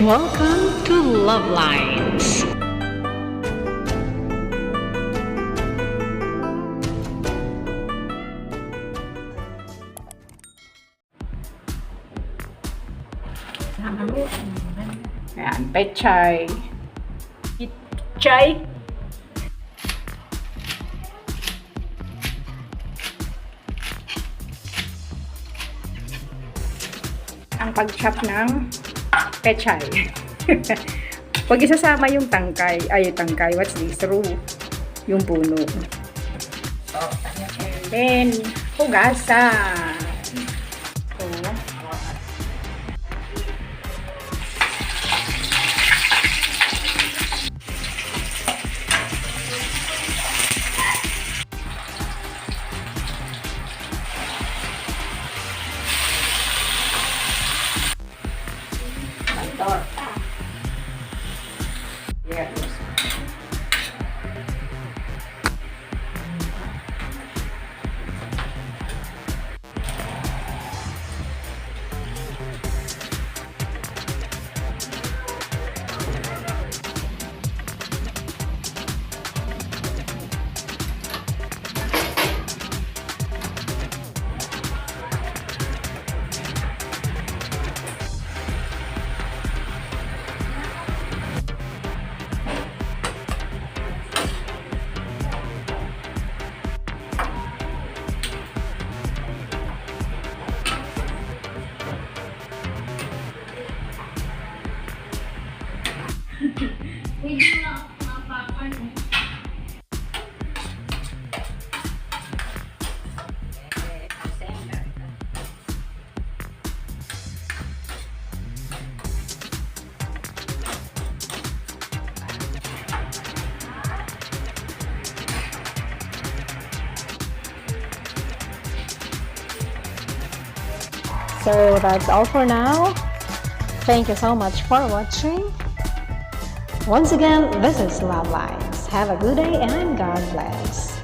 Welcome to Love Lines. Ayan, pechay. Pechay. Ang pag-chop ng pechay. Huwag isasama yung tangkay. Ay, tangkay. What's this? Roux. Yung puno. So, and then, hugasan. So, torta. Yes. So that's all for now. Thank you so much for watching. Once again, this is Love Lines. Have a good day and God bless.